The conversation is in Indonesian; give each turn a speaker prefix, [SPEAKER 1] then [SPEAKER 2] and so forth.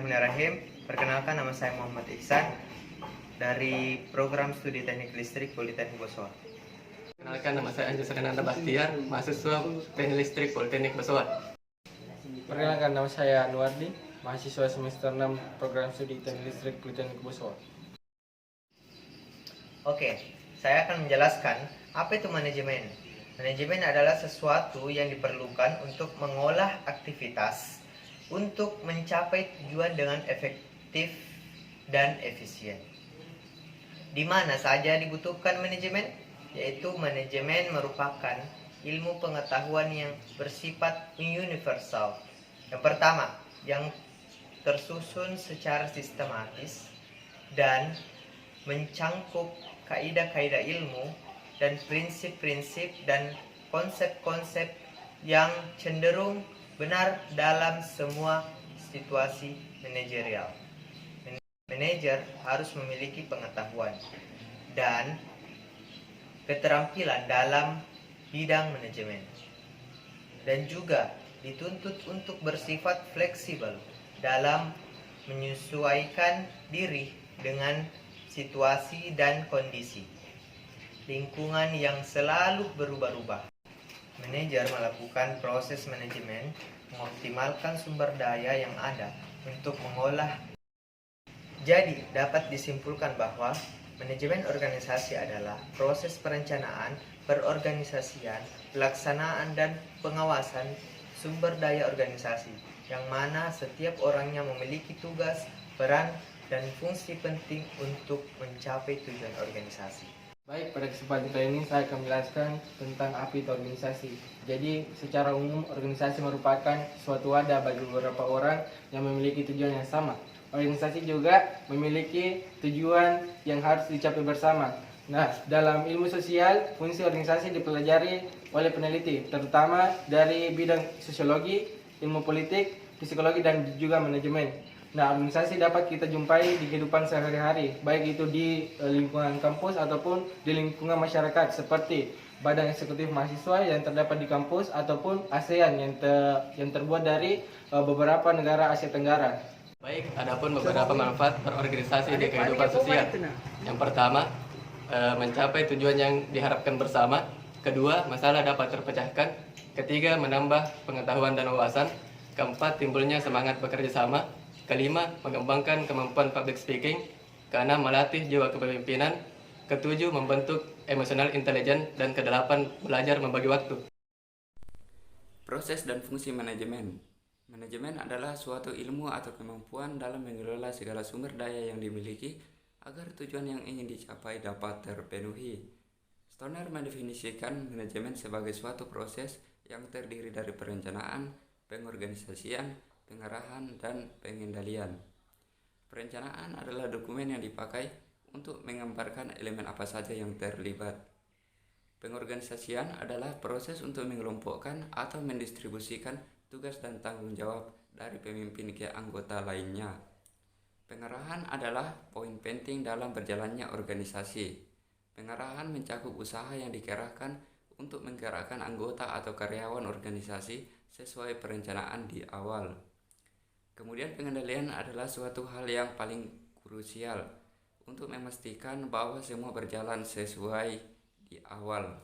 [SPEAKER 1] Bismillahirrahmanirrahim. Perkenalkan, nama saya Muhammad Iksan dari program studi teknik listrik Politeknik Bosowa.
[SPEAKER 2] Perkenalkan, nama saya Anjas Renanda Bahtiar, mahasiswa teknik listrik Politeknik Bosowa.
[SPEAKER 3] Perkenalkan, nama saya Anuardi, mahasiswa semester 6 program studi teknik listrik Politeknik Bosowa.
[SPEAKER 1] Oke, saya akan menjelaskan apa itu manajemen. Manajemen adalah sesuatu yang diperlukan untuk mengolah aktivitas untuk mencapai tujuan dengan efektif dan efisien. Di mana saja dibutuhkan manajemen, yaitu manajemen merupakan ilmu pengetahuan yang bersifat universal. Yang pertama, yang tersusun secara sistematis dan mencangkup kaidah-kaidah ilmu dan prinsip-prinsip dan konsep-konsep yang cenderung benar dalam semua situasi manajerial. Manajer harus memiliki pengetahuan dan keterampilan dalam bidang manajemen dan juga dituntut untuk bersifat fleksibel dalam menyesuaikan diri dengan situasi dan kondisi lingkungan yang selalu berubah-ubah. Manajer melakukan proses manajemen, mengoptimalkan sumber daya yang ada untuk mengolah. Jadi, dapat disimpulkan bahwa manajemen organisasi adalah proses perencanaan, perorganisasian, pelaksanaan, dan pengawasan sumber daya organisasi, yang mana setiap orangnya memiliki tugas, peran, dan fungsi penting untuk mencapai tujuan organisasi.
[SPEAKER 3] Baik, pada kesempatan kali ini saya akan menjelaskan tentang apa itu organisasi. Jadi, secara umum organisasi merupakan suatu wadah bagi beberapa orang yang memiliki tujuan yang sama. Organisasi juga memiliki tujuan yang harus dicapai bersama. Nah, dalam ilmu sosial, fungsi organisasi dipelajari oleh peneliti, terutama dari bidang sosiologi, ilmu politik, psikologi, dan juga manajemen. Nah, organisasi dapat kita jumpai di kehidupan sehari-hari, baik itu di lingkungan kampus ataupun di lingkungan masyarakat, seperti Badan Eksekutif Mahasiswa yang terdapat di kampus ataupun ASEAN yang terbuat dari beberapa negara Asia Tenggara.
[SPEAKER 2] Baik, adapun beberapa manfaat berorganisasi di kehidupan sosial. Yang pertama, mencapai tujuan yang diharapkan bersama. Kedua, masalah dapat terpecahkan. Ketiga, menambah pengetahuan dan wawasan. Keempat, timbulnya semangat bekerja sama. Kelima, mengembangkan kemampuan public speaking. Keenam, melatih jiwa kepemimpinan. Ketujuh, membentuk emosional intelijen. Dan kedelapan, belajar membagi waktu.
[SPEAKER 4] Proses dan fungsi manajemen. Manajemen adalah suatu ilmu atau kemampuan dalam mengelola segala sumber daya yang dimiliki agar tujuan yang ingin dicapai dapat terpenuhi. Stoner mendefinisikan manajemen sebagai suatu proses yang terdiri dari perencanaan, pengorganisasian, pengarahan, dan pengendalian. Perencanaan adalah dokumen yang dipakai untuk menggambarkan elemen apa saja yang terlibat. Pengorganisasian adalah proses untuk mengelompokkan atau mendistribusikan tugas dan tanggung jawab dari pemimpin ke anggota lainnya. Pengarahan adalah poin penting dalam berjalannya organisasi. Pengarahan mencakup usaha yang dikerahkan untuk menggerakkan anggota atau karyawan organisasi sesuai perencanaan di awal. Kemudian pengendalian adalah suatu hal yang paling krusial untuk memastikan bahwa semua berjalan sesuai di awal.